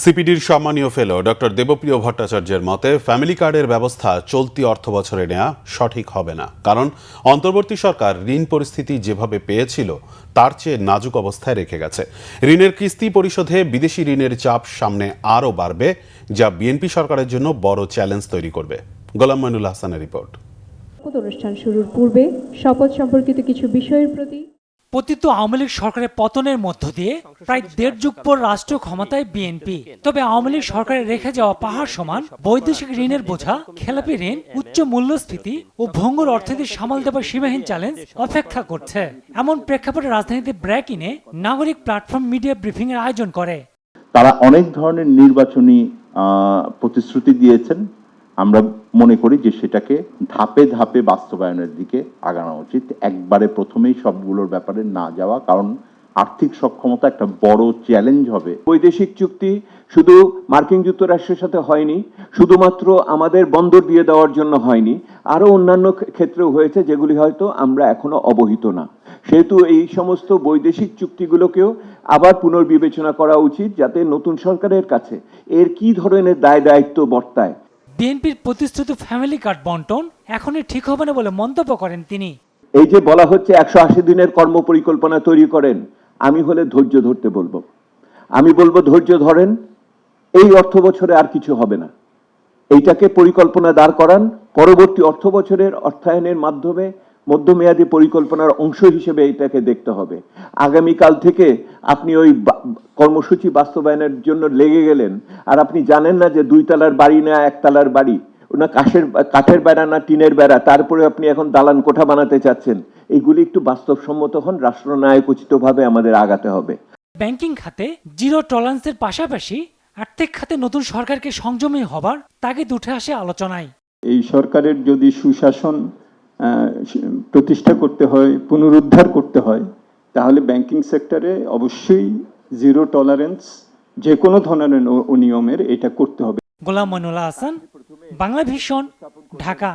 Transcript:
সিপিডির সম্মানীয় ফেলো ডক্টর দেবপ্রিয় ভট্টাচার্যের মতে ফ্যামিলি কার্ডের ব্যবস্থা চলতি অর্থবছরে নেওয়া সঠিক হবে না, কারণ অন্তর্বর্তী সরকার ঋণ পরিস্থিতি যেভাবে পেয়েছিল তার চেয়ে নাজুক অবস্থায় রেখে গেছে। ঋণের কিস্তি পরিশোধে বিদেশি ঋণের চাপ সামনে আরও বাড়বে, যা বিএনপি সরকারের জন্য বড় চ্যালেঞ্জ তৈরি করবে। গোলাম মইনুল হাসানের রিপোর্ট। অনুষ্ঠান শুরুর পূর্বে শপথ সম্পর্কিত কিছু বিষয়ের প্রতি পতিত আওয়ামী লীগ সরকারের পতনের মধ্য দিয়ে প্রায় দেড় যুগ পর রাষ্ট্র ক্ষমতায় বিএনপি। তবে আওয়ামী লীগ সরকারের রেখে যাওয়া পাহাড় সমান বৈদেশিক ঋণের বোঝা, খেলাপি ঋণ, উচ্চ মূল্যস্ফীতি ও ভঙ্গুর অর্থনীতি সামাল দেওয়ার সীমাহীন চ্যালেঞ্জ অপেক্ষা করছে। এমন প্রেক্ষাপটে রাজধানীতে ব্রেক ইনে নাগরিক প্ল্যাটফর্ম মিডিয়া ব্রিফিং এর আয়োজন করে। তারা অনেক ধরনের নির্বাচনী প্রতিশ্রুতি দিয়েছেন। আমরা মনে করি যে সেটাকে ধাপে ধাপে বাস্তবায়নের দিকে আগানো উচিত, একবারে প্রথমেই সবগুলোর ব্যাপারে না যাওয়া, কারণ আর্থিক সক্ষমতা একটা বড় চ্যালেঞ্জ হবে। বৈদেশিক চুক্তি শুধু মার্কিন যুক্তরাষ্ট্রের সাথে হয়নি, শুধুমাত্র আমাদের বন্দর দিয়ে দেওয়ার জন্য হয়নি, আরো অন্যান্য ক্ষেত্রেও হয়েছে যেগুলি হয়তো আমরা এখনো অবহিত না। সেহেতু এই সমস্ত বৈদেশিক চুক্তিগুলোকেও আবার পুনর্বিবেচনা করা উচিত, যাতে নতুন সরকারের কাছে এর কি ধরনের দায় দায়িত্ব বর্তায়। বিএনপির প্রতিশ্রুত ফ্যামিলি কার্ড বন্টন এখনই ঠিক হবে না বলে মন্তব্য করেন তিনি। এই যে বলা হচ্ছে 180 দিনের কর্মপরিকল্পনা তৈরি করেন, আমি হলে ধৈর্য ধরতে বলবো। আমি বলবো ধৈর্য ধরেন, এই অর্থ বছরে আর কিছু হবে না। এইটাকে পরিকল্পনা দাঁড় করান, পরবর্তী অর্থ বছরের অর্থায়নের মাধ্যমে মধ্যমেয়াদী পরিকল্পনার অংশ হিসেবে এটাকে দেখতে হবে। আগামীকাল থেকে আপনি ওই কর্মসূচি বাস্তবায়নের জন্য লেগে গেলেন, আর আপনি জানেন না যে 2 তলার বাড়ি না 1 তলার বাড়ি, না কাঠের বেড়া না টিনের বেড়া, তারপরে আপনি এখন দালান কোঠা বানাতে চাচ্ছেন। এইগুলি একটু বাস্তবসম্মত হন, রাষ্ট্রনায়ক উচিতভাবে আমাদের আগাতে হবে। ব্যাংকিং খাতে জিরো টলারেন্সের পাশাপাশি আর্থিক খাতে নতুন সরকারকে সংযমী হবার তাগিদ উঠে আসে আলোচনায়। এই সরকারের যদি সুশাসন প্রতিষ্ঠা করতে হয়, পুনরুদ্ধার করতে হয়, তাহলে ব্যাংকিং সেক্টরে অবশ্যই জিরো টলারেন্স যে কোনো ধরনের অনিয়মের এটা করতে হবে। গোলাম মইনুল হাসান, বাংলা ভিশন, ঢাকা।